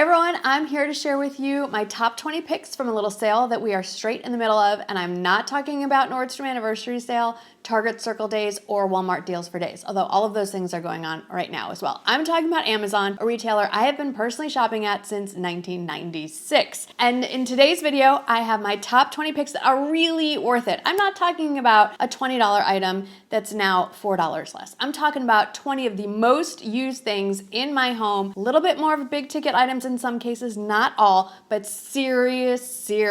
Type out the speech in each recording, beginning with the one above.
everyone, I'm here to share with you my top 20 picks from a little sale that we are straight in the middle of, and I'm not talking about Nordstrom Anniversary Sale, Target Circle Days, or Walmart Deals for Days, although all of those things are going on right now as well. I'm talking about Amazon, a retailer I have been personally shopping at since 1996. And in today's video, I have my top 20 picks that are really worth it. I'm not talking about a $20 item that's now $4 less. I'm talking about 20 of the most used things in my home, a little bit more of big ticket items in some cases, not all, but seriously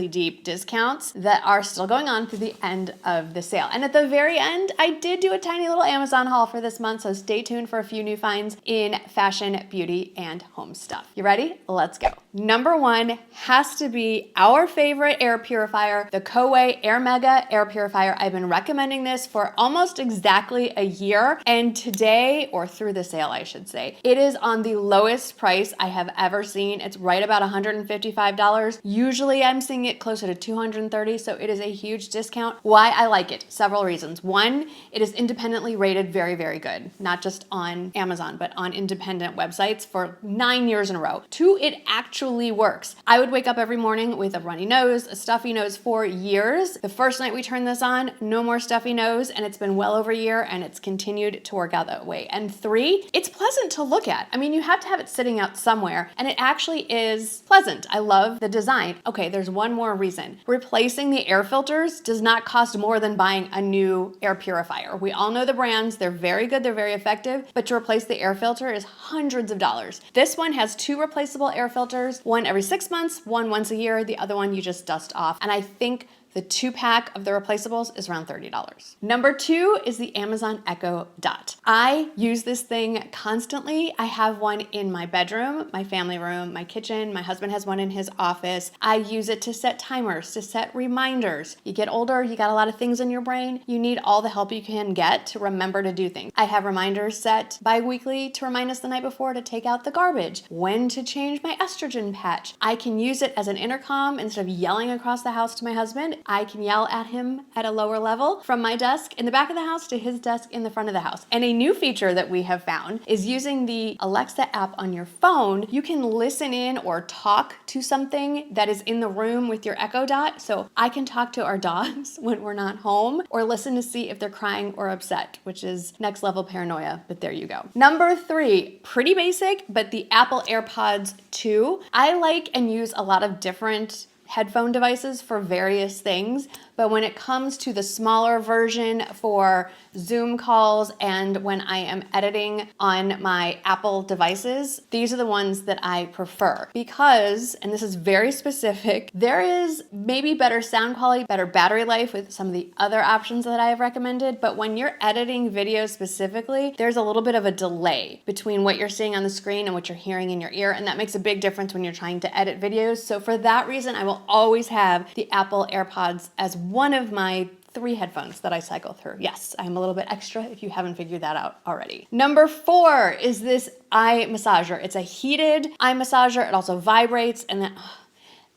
deep discounts that are still going on through the end of the sale. And at the very end, I did do a tiny little Amazon haul for this month, so stay tuned for a few new finds in fashion, beauty, and home stuff. You ready? Let's go. Number one has to be our favorite air purifier, the Coway Airmega air purifier. I've been recommending this for almost exactly a year, and today, or through the sale I should say, it is on the lowest price I have ever seen. It's right about $155. Usually I'm seeing it closer to $230, so it is a huge discount. Why I like it? Several reasons. One, it is independently rated very good, not just on Amazon, but on independent websites for 9 years in a row. Two, it actually works. I would wake up every morning with a runny nose, a stuffy nose for years. The first night we turned this on, no more stuffy nose, and it's been well over a year, and it's continued to work out that way. And three, it's pleasant to look at. I mean, you have to have it sitting out somewhere, and it actually is pleasant. I love the design. Okay, there's one more reason. Replacing the air filters does not cost more than buying a new air purifier. We all know the brands. They're very good. They're very effective, but to replace the air filter is hundreds of dollars. This one has two replaceable air filters, one every 6 months, one once a year. The other one you just dust off. And I think the 2-pack of the replaceables is around $30. Number two is the Amazon Echo Dot. I use this thing constantly. I have one in my bedroom, my family room, my kitchen. My husband has one in his office. I use it to set timers, to set reminders. You get older, you got a lot of things in your brain. You need all the help you can get to remember to do things. I have reminders set bi-weekly to remind us the night before to take out the garbage, when to change my estrogen patch. I can use it as an intercom instead of yelling across the house to my husband. I can yell at him at a lower level from my desk in the back of the house to his desk in the front of the house. And a new feature that we have found is using the Alexa app on your phone. You can listen in or talk to something that is in the room with your Echo Dot. So I can talk to our dogs when we're not home, or listen to see if they're crying or upset, which is next level paranoia, but there you go. Number three, pretty basic, but the Apple AirPods 2. I like and use a lot of different headphone devices for various things, but when it comes to the smaller version for Zoom calls and when I am editing on my Apple devices, these are the ones that I prefer because, and this is very specific, there is maybe better sound quality, better battery life with some of the other options that I have recommended, but when you're editing video specifically, there's a little bit of a delay between what you're seeing on the screen and what you're hearing in your ear, and that makes a big difference when you're trying to edit videos. So for that reason, I will always have the Apple AirPods as one of my 3 headphones that I cycle through. Yes, I'm a little bit extra if you haven't figured that out already. Number 4 is this eye massager. It's a heated eye massager. It also vibrates, and then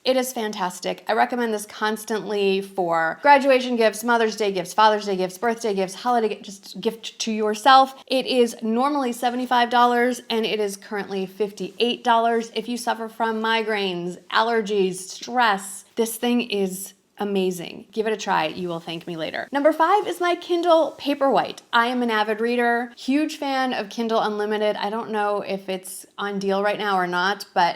it is fantastic. I recommend this constantly for graduation gifts, Mother's Day gifts, Father's Day gifts, birthday gifts, holiday gifts, just gift to yourself. It is normally $75 and it is currently $58. If you suffer from migraines, allergies, stress, this thing is amazing. Give it a try. You will thank me later. Number 5 is my Kindle Paperwhite. I am an avid reader, huge fan of Kindle Unlimited. I don't know if it's on deal right now or not, but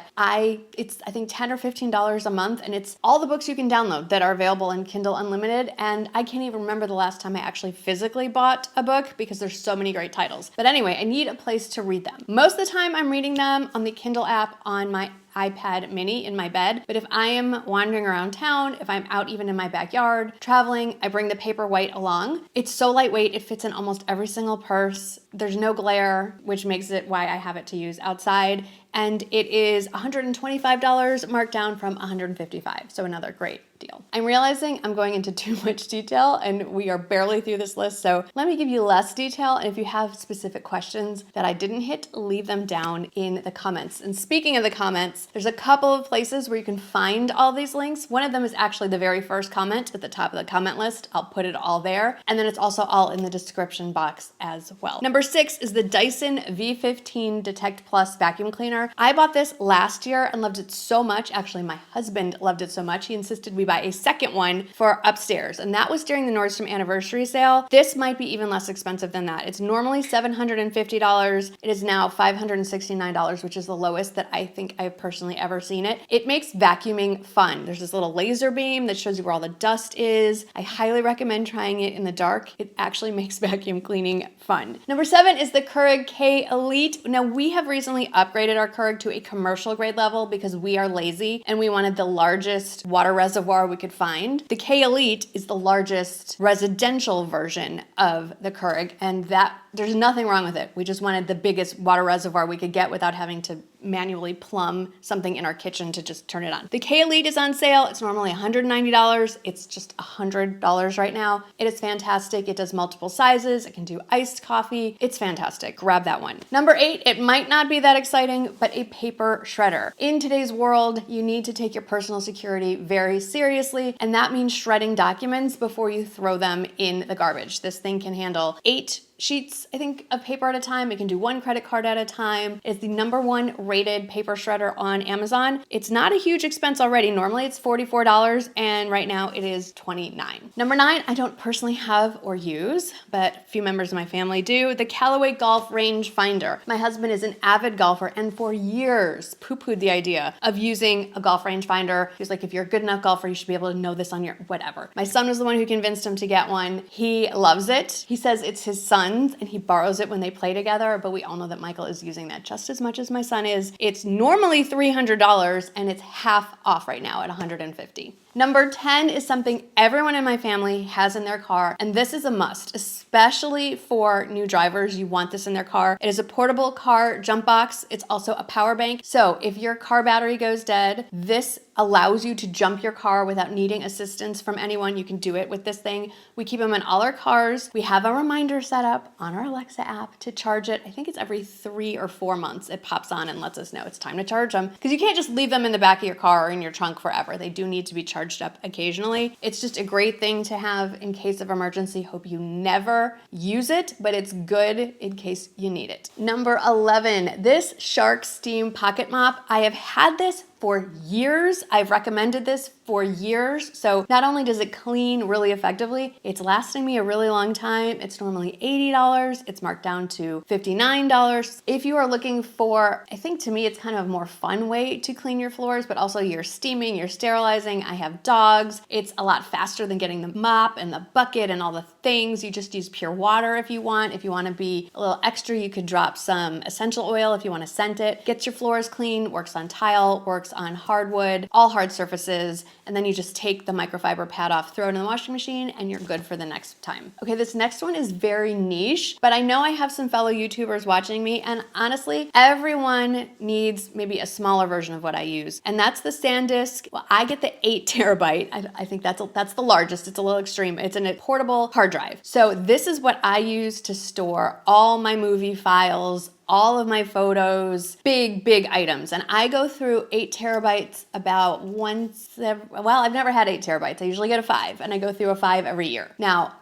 it's I think $10 or $15 a month, and it's all the books you can download that are available in Kindle Unlimited, and I can't even remember the last time I actually physically bought a book because there's so many great titles. But anyway, I need a place to read them. Most of the time I'm reading them on the Kindle app on my iPad mini in my bed, but if I am wandering around town, if I'm out even in my backyard, traveling, I bring the Paperwhite along. It's so lightweight, it fits in almost every single purse. There's no glare, which makes it why I have it to use outside, and it is $125 marked down from $155, so another great deal. I'm realizing I'm going into too much detail and we are barely through this list, so let me give you less detail, and if you have specific questions that I didn't hit, leave them down in the comments. And speaking of the comments, there's a couple of places where you can find all these links. One of them is actually the very first comment at the top of the comment list. I'll put it all there, and then it's also all in the description box as well. Number 6 is the Dyson V15 Detect Plus vacuum cleaner. container. I bought this last year and loved it so much. Actually, my husband loved it so much, he insisted we buy a second one for upstairs. And that was during the Nordstrom anniversary sale. This might be even less expensive than that. It's normally $750. It is now $569, which is the lowest that I think I've personally ever seen it. It makes vacuuming fun. There's this little laser beam that shows you where all the dust is. I highly recommend trying it in the dark. It actually makes vacuum cleaning fun. Number 7 is the Keurig K-Elite. Now, we have recently upgraded our Keurig to a commercial grade level because we are lazy and we wanted the largest water reservoir we could find. The K-Elite is the largest residential version of the Keurig, and that there's nothing wrong with it. We just wanted the biggest water reservoir we could get without having to manually plumb something in our kitchen to just turn it on. The K-Elite is on sale. It's normally $190. It's just $100 right now. It is fantastic. It does multiple sizes. It can do iced coffee. It's fantastic. Grab that one. Number 8, it might not be that exciting, but a paper shredder. In today's world, you need to take your personal security very seriously, and that means shredding documents before you throw them in the garbage. This thing can handle 8 sheets, I think, of paper at a time. It can do 1 credit card at a time. It's the #1 rated paper shredder on Amazon. It's not a huge expense already. Normally it's $44, and right now it is $29. Number 9, I don't personally have or use, but a few members of my family do, the Callaway Golf Range Finder. My husband is an avid golfer and for years poo-pooed the idea of using a golf range finder. He was like, if you're a good enough golfer, you should be able to know this on your whatever. My son was the one who convinced him to get one. He loves it. He says it's his son's and he borrows it when they play together, but we all know that Michael is using that just as much as my son is. It's normally $300 and it's half off right now at $150. Number 10 is something everyone in my family has in their car, and this is a must, especially for new drivers. You want this in their car. It is a portable car jump box. It's also a power bank. So if your car battery goes dead, this allows you to jump your car without needing assistance from anyone. You can do it with this thing. We keep them in all our cars. We have a reminder set up on our Alexa app to charge it. I think it's every 3 or 4 months. It pops on and lets us know it's time to charge them, because you can't just leave them in the back of your car or in your trunk forever. They do need to be charged up occasionally. It's just a great thing to have in case of emergency. Hope you never use it, but it's good in case you need it. Number 11, this Shark Steam Pocket Mop. I have had this for years. I've recommended this for years. So not only does it clean really effectively, it's lasting me a really long time. It's normally $80. It's marked down to $59. If you are looking for, I think to me, it's kind of a more fun way to clean your floors, but also you're steaming, you're sterilizing. I have dogs. It's a lot faster than getting the mop and the bucket and all the things. You just use pure water if you want. If you want to be a little extra, you could drop some essential oil if you want to scent it. Gets your floors clean, works on tile, works on hardwood, all hard surfaces, and then you just take the microfiber pad off, throw it in the washing machine, and you're good for the next time. Okay, this next one is very niche, but I know I have some fellow YouTubers watching me, and honestly, everyone needs maybe a smaller version of what I use, and that's the SanDisk. Well, I get the 8 terabyte. I think that's the largest. It's a little extreme. It's in a portable hard drive. So this is what I use to store all my movie files, all of my photos, big items. And I go through 8 terabytes about once, well, I've never had 8 terabytes. I usually get a 5, and I go through a 5 every year. Now,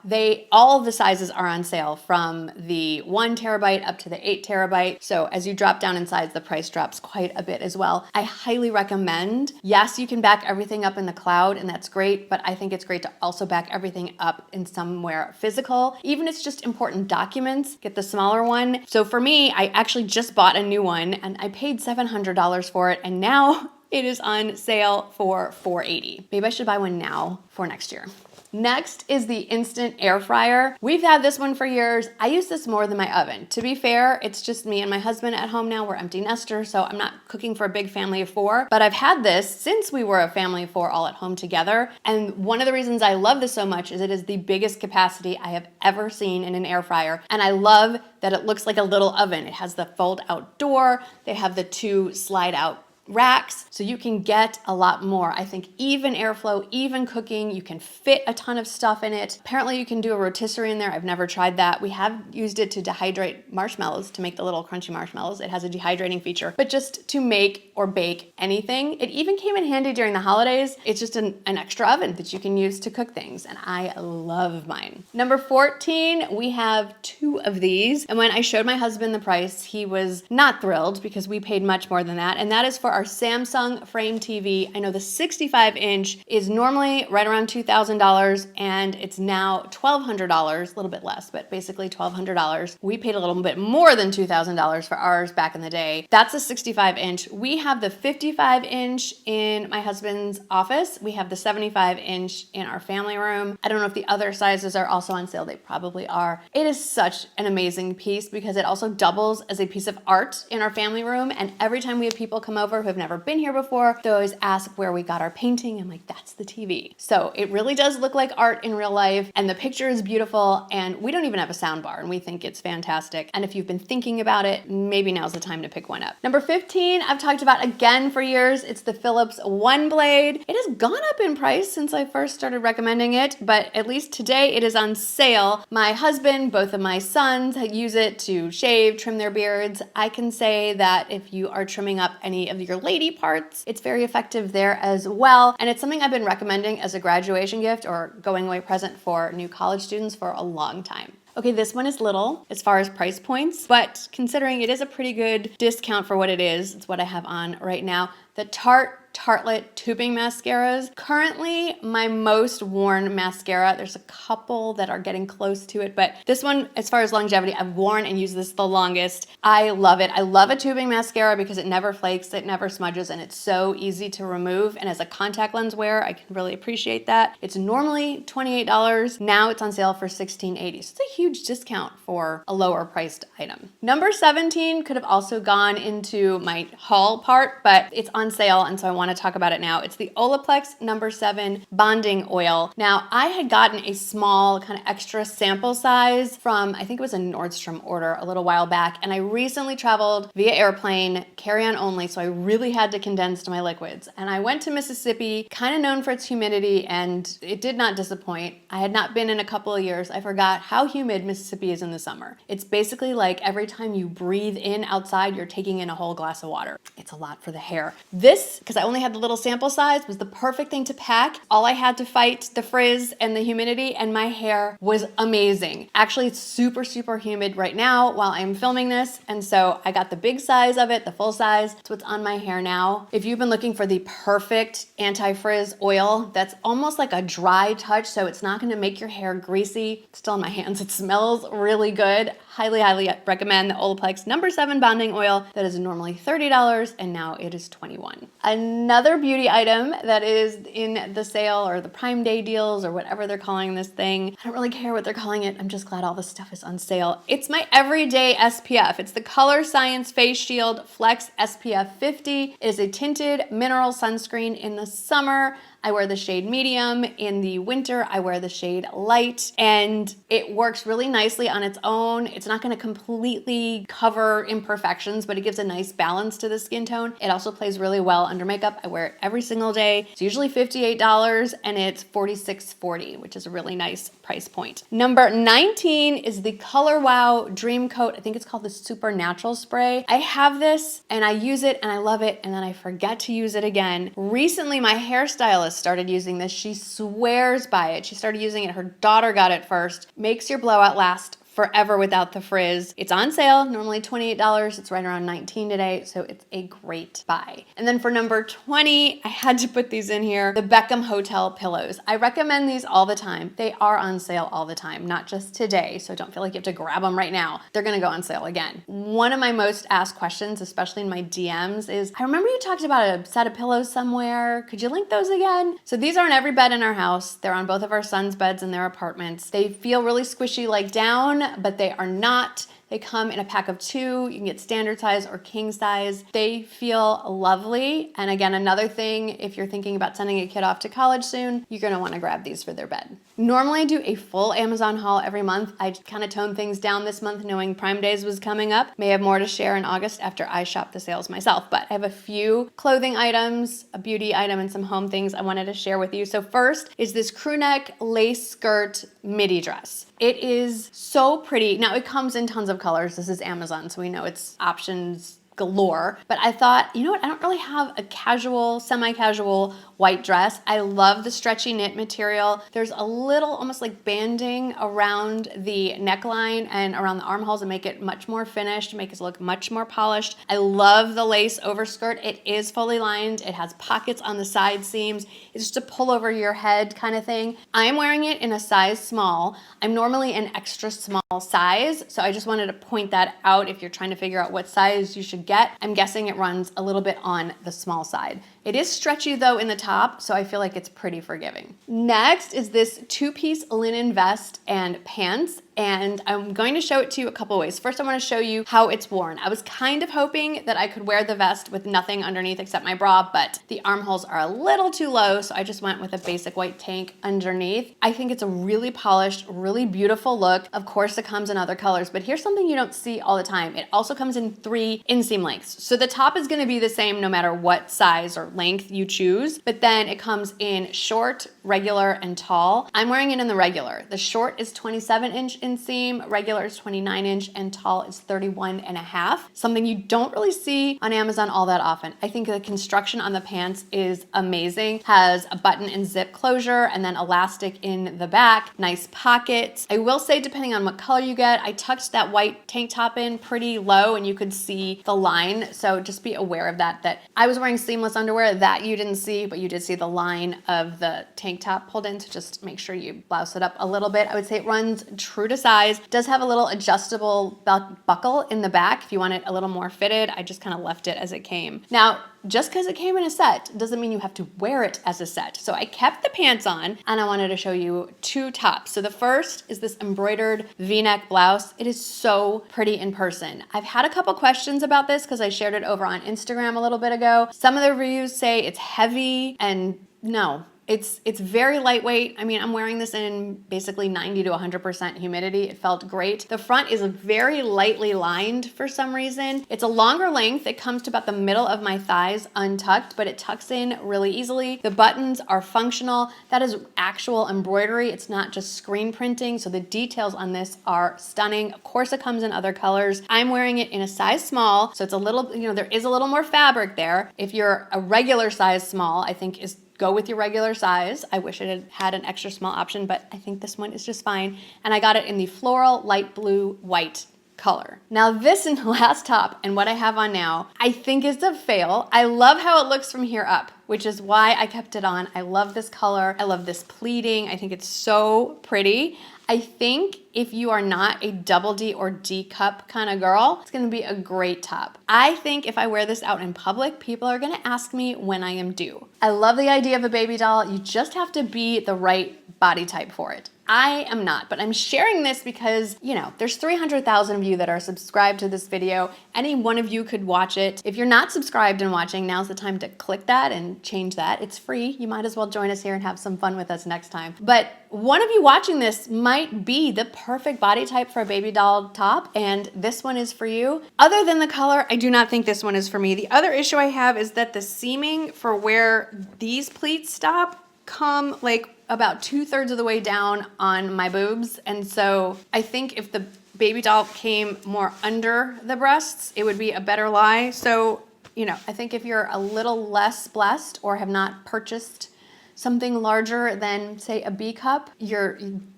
all of the sizes are on sale from the 1 terabyte up to the 8 terabyte. So as you drop down in size, the price drops quite a bit as well. I highly recommend, yes, you can back everything up in the cloud, and that's great, but I think it's great to also back everything up in somewhere physical. Even if it's just important documents, get the smaller one. So for me, I actually just bought a new one and I paid $700 for it, and now it is on sale for $480. Maybe I should buy one now for next year. Next is the instant air fryer. We've had this one for years. I use this more than my oven. To be fair, it's just me and my husband at home now. We're empty nesters, so I'm not cooking for a big family of 4, but I've had this since we were a family of 4 all at home together. And one of the reasons I love this so much is it is the biggest capacity I have ever seen in an air fryer. And I love that it looks like a little oven. It has the fold out door. They have the 2 slide out racks, so you can get a lot more. I think even airflow, even cooking, you can fit a ton of stuff in it. Apparently you can do a rotisserie in there. I've never tried that. We have used it to dehydrate marshmallows, to make the little crunchy marshmallows. It has a dehydrating feature, but just to make or bake anything. It even came in handy during the holidays. It's just an extra oven that you can use to cook things, and I love mine. Number 14, we have 2 of these, and when I showed my husband the price, he was not thrilled because we paid much more than that, and that is for our Samsung frame TV. I know the 65-inch is normally right around $2,000, and it's now $1,200, a little bit less, but basically $1,200. We paid a little bit more than $2,000 for ours back in the day. That's a 65-inch. We have the 55-inch in my husband's office. We have the 75-inch in our family room. I don't know if the other sizes are also on sale. They probably are. It is such an amazing piece because it also doubles as a piece of art in our family room. And every time we have people come over who have never been here before, they always ask where we got our painting. I'm like, that's the TV. So it really does look like art in real life, and the picture is beautiful, and we don't even have a sound bar, and we think it's fantastic. And if you've been thinking about it, maybe now's the time to pick one up. Number 15, I've talked about again for years. It's the Philips One Blade. It has gone up in price since I first started recommending it, but at least today it is on sale. My husband, both of my sons use it to shave, trim their beards. I can say that if you are trimming up any of your lady parts, it's very effective there as well. And it's something I've been recommending as a graduation gift or going away present for new college students for a long time. Okay, this one is little as far as price points, but considering it is a pretty good discount for what it is, it's what I have on right now. The Tartelette tubing mascaras. Currently, my most worn mascara. There's a couple that are getting close to it, but this one, as far as longevity, I've worn and used this the longest. I love it. I love a tubing mascara because it never flakes, it never smudges, and it's so easy to remove. And as a contact lens wearer, I can really appreciate that. It's normally $28. Now it's on sale for $16.80. So it's a huge discount for a lower priced item. Number 17 could have also gone into my haul part, but it's on sale, and so I want to talk about it now. It's the Olaplex number 7 bonding oil. Now, I had gotten a small kind of extra sample size from, I think it was a Nordstrom order a little while back, and I recently traveled via airplane, carry-on only, so I really had to condense my liquids. And I went to Mississippi, kind of known for its humidity, and it did not disappoint. I had not been in a couple of years. I forgot how humid Mississippi is in the summer. It's basically like every time you breathe in outside, you're taking in a whole glass of water. It's a lot for the hair. This, because I only had the little sample size, was the perfect thing to pack. All I had to fight the frizz and the humidity, and my hair was amazing. Actually, it's super, super humid right now while I'm filming this, and so I got the big size of it, the full size. It's what's on my hair now. If you've been looking for the perfect anti-frizz oil that's almost like a dry touch, so it's not gonna make your hair greasy, it's still on my hands, it smells really good. Highly, highly recommend the Olaplex number 7 bonding oil that is normally $30 and now it is $21. Another beauty item that is in the sale or the Prime Day deals or whatever they're calling this thing. I don't really care what they're calling it. I'm just glad all this stuff is on sale. It's my everyday SPF. It's the Color Science Face Shield Flex SPF 50. It is a tinted mineral sunscreen in the summer. I wear the shade medium. In the winter, I wear the shade light, and it works really nicely on its own. It's not gonna completely cover imperfections, but it gives a nice balance to the skin tone. It also plays really well under makeup. I wear it every single day. It's usually $58 and it's $46.40, which is a really nice price point. Number 19 is the Color Wow Dream Coat. I think it's called the Supernatural Spray. I have this and I use it and I love it, and then I forget to use it again. Recently, my hairstylist started using this. She swears by it. She started using it. Her daughter got it first. Makes your blowout last forever without the frizz. It's on sale, normally $28. It's right around $19 today, so it's a great buy. And then for number 20, I had to put these in here, the Beckham Hotel pillows. I recommend these all the time. They are on sale all the time, not just today, so don't feel like you have to grab them right now. They're gonna go on sale again. One of my most asked questions, especially in my DMs, is, I remember you talked about a set of pillows somewhere. Could you link those again? So these are on every bed in our house. They're on both of our sons' beds in their apartments. They feel really squishy like down, but they are not. They come in a pack of 2. You can get standard size or king size. They feel lovely. And again, another thing, if you're thinking about sending a kid off to college soon, you're gonna wanna grab these for their bed. Normally I do a full Amazon haul every month. I kind of toned things down this month knowing Prime Days was coming up. May have more to share in August after I shop the sales myself, but I have a few clothing items, a beauty item, and some home things I wanted to share with you. So first is this crew neck lace skirt midi dress. It is so pretty. Now it comes in tons of colors. This is Amazon, so we know it's options galore, but I thought, you know what, I don't really have a casual, semi-casual white dress. I love the stretchy knit material. There's a little almost like banding around the neckline and around the armholes to make it much more finished, make it look much more polished. I love the lace overskirt. It is fully lined. It has pockets on the side seams. It's just a pull over your head kind of thing. I'm wearing it in a size small. I'm normally an extra small size, so I just wanted to point that out if you're trying to figure out what size you should get. I'm guessing it runs a little bit on the small side. It is stretchy though in the top, so I feel like it's pretty forgiving. Next is this two-piece linen vest and pants, and I'm going to show it to you a couple ways. First, I want to show you how it's worn. I was kind of hoping that I could wear the vest with nothing underneath except my bra, but the armholes are a little too low, so I just went with a basic white tank underneath. I think it's a really polished, really beautiful look. Of course, it comes in other colors, but here's something you don't see all the time. It also comes in 3 inseam lengths. So the top is going to be the same no matter what size or length you choose, but then it comes in short, regular, and tall. I'm wearing it in the regular. The short is 27-inch inseam, regular is 29-inch, and tall is 31.5. Something you don't really see on Amazon all that often. I think the construction on the pants is amazing. Has a button and zip closure, and then elastic in the back. Nice pockets. I will say, depending on what color you get, I tucked that white tank top in pretty low, and you could see the line. So just be aware of that. That I was wearing seamless underwear that you didn't see, but you did see the line of the tank top pulled in, to just make sure you blouse it up a little bit. I would say it runs true to size. It does have a little adjustable belt buckle in the back if you want it a little more fitted. I just kind of left it as it came. Now, just because it came in a set doesn't mean you have to wear it as a set. So I kept the pants on, and I wanted to show you 2 tops. So the first is this embroidered V-neck blouse. It is so pretty in person. I've had a couple questions about this because I shared it over on Instagram a little bit ago. Some of the reviews say it's heavy, and no. It's very lightweight. I mean, I'm wearing this in basically 90 to 100% humidity. It felt great. The front is very lightly lined for some reason. It's a longer length. It comes to about the middle of my thighs untucked, but it tucks in really easily. The buttons are functional. That is actual embroidery. It's not just screen printing. So the details on this are stunning. Of course, it comes in other colors. I'm wearing it in a size small. So it's a little, there is a little more fabric there. If you're a regular size small, I think go with your regular size. I wish it had had an extra small option, but I think this one is just fine. And I got it in the floral light blue white color. Now this and the last top and what I have on now, I think is a fail. I love how it looks from here up, which is why I kept it on. I love this color. I love this pleating. I think it's so pretty. I think if you are not a double D or D cup kind of girl, it's gonna be a great top. I think if I wear this out in public, people are gonna ask me when I am due. I love the idea of a baby doll. You just have to be the right body type for it. I am not, but I'm sharing this because, there's 300,000 of you that are subscribed to this video. Any one of you could watch it. If you're not subscribed and watching, now's the time to click that and change that. It's free. You might as well join us here and have some fun with us next time. But one of you watching this might be the perfect body type for a baby doll top, and this one is for you. Other than the color, I do not think this one is for me. The other issue I have is that the seaming for where these pleats stop come like about 2/3 of the way down on my boobs. And so I think if the baby doll came more under the breasts, it would be a better lie. So, I think if you're a little less blessed or have not purchased something larger than, say, a B cup,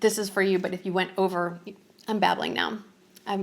this is for you. But if you went over, I'm babbling now. I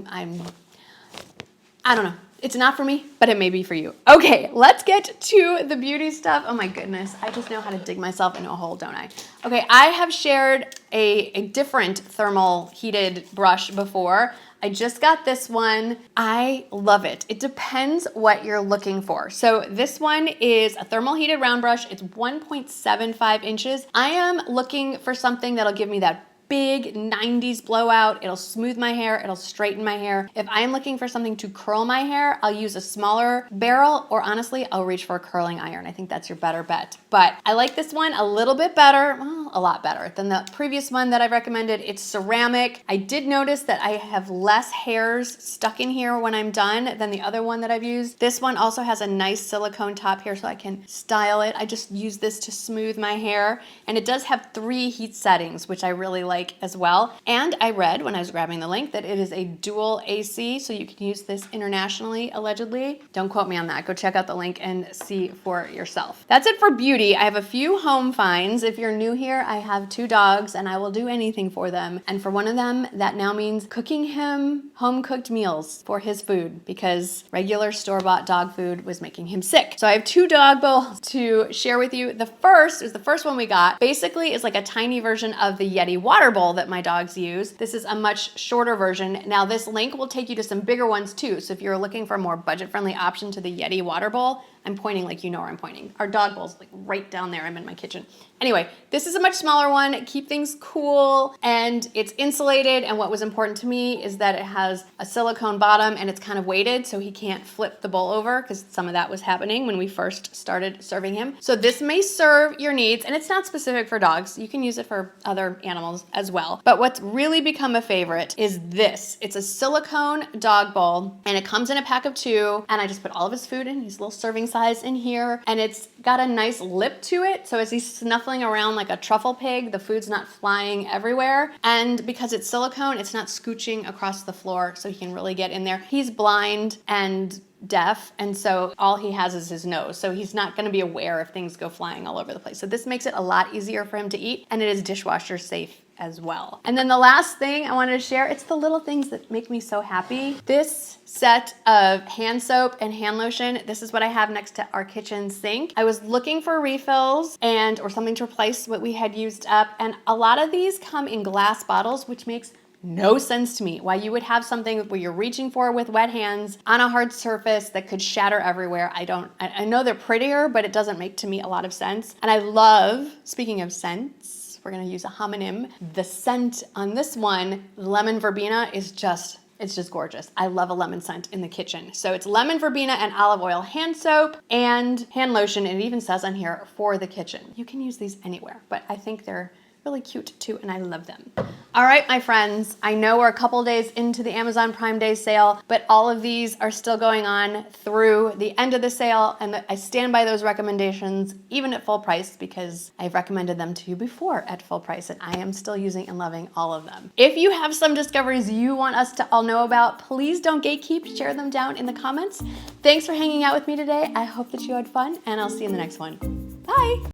don't know. It's not for me, but it may be for you. Okay, let's get to the beauty stuff. Oh my goodness, I just know how to dig myself into a hole, don't I? Okay, I have shared a different thermal heated brush before. I just got this one. I love it. It depends what you're looking for. So this one is a thermal heated round brush. It's 1.75 inches. I am looking for something that'll give me that big 90s blowout. It'll smooth my hair. It'll straighten my hair. If I'm looking for something to curl my hair, I'll use a smaller barrel, or honestly, I'll reach for a curling iron. I think that's your better bet. But I like this one a little bit better, well, a lot better than the previous one that I recommended. It's ceramic. I did notice that I have less hairs stuck in here when I'm done than the other one that I've used. This one also has a nice silicone top here so I can style it. I just use this to smooth my hair. And it does have 3 heat settings, which I really like. like as well. And I read when I was grabbing the link that it is a dual AC, so you can use this internationally, allegedly. Don't quote me on that. Go check out the link and see for yourself. That's it for beauty. I have a few home finds. If you're new here, I have 2 dogs and I will do anything for them. And for one of them, that now means cooking him home-cooked meals for his food because regular store-bought dog food was making him sick. So I have 2 dog bowls to share with you. The first is the first one we got. Basically, is like a tiny version of the Yeti water bowl that my dogs use. This is a much shorter version. Now this link will take you to some bigger ones too. So if you're looking for a more budget-friendly option to the Yeti water bowl, I'm pointing like you know where I'm pointing. Our dog bowl's like right down there. I'm in my kitchen. Anyway, this is a much smaller one. Keep things cool and it's insulated. And what was important to me is that it has a silicone bottom and it's kind of weighted so he can't flip the bowl over because some of that was happening when we first started serving him. So this may serve your needs and it's not specific for dogs. You can use it for other animals as well. But what's really become a favorite is this. It's a silicone dog bowl and it comes in a pack of 2 and I just put all of his food in his little serving size in here and it's got a nice lip to it. So as he's snuffling around like a truffle pig, the food's not flying everywhere. And because it's silicone, it's not scooching across the floor so he can really get in there. He's blind and deaf, and so all he has is his nose. So he's not gonna be aware if things go flying all over the place. So this makes it a lot easier for him to eat and it is dishwasher safe as well. And then the last thing I wanted to share, it's the little things that make me so happy. This set of hand soap and hand lotion, this is what I have next to our kitchen sink. I was looking for refills or something to replace what we had used up, and a lot of these come in glass bottles, which makes no sense to me why you would have something where you're reaching for with wet hands on a hard surface that could shatter everywhere. I know they're prettier, but it doesn't make to me a lot of sense. And I love, speaking of scents, we're gonna use a homonym. The scent on this one, lemon verbena, is it's just gorgeous. I love a lemon scent in the kitchen. So it's lemon verbena and olive oil hand soap and hand lotion. And it even says on here for the kitchen. You can use these anywhere, but I think they're really cute too, and I love them. All right, my friends, I know we're a couple days into the Amazon Prime Day sale, but all of these are still going on through the end of the sale, and I stand by those recommendations, even at full price, because I've recommended them to you before at full price, and I am still using and loving all of them. If you have some discoveries you want us to all know about, please don't gatekeep, share them down in the comments. Thanks for hanging out with me today. I hope that you had fun, and I'll see you in the next one. Bye.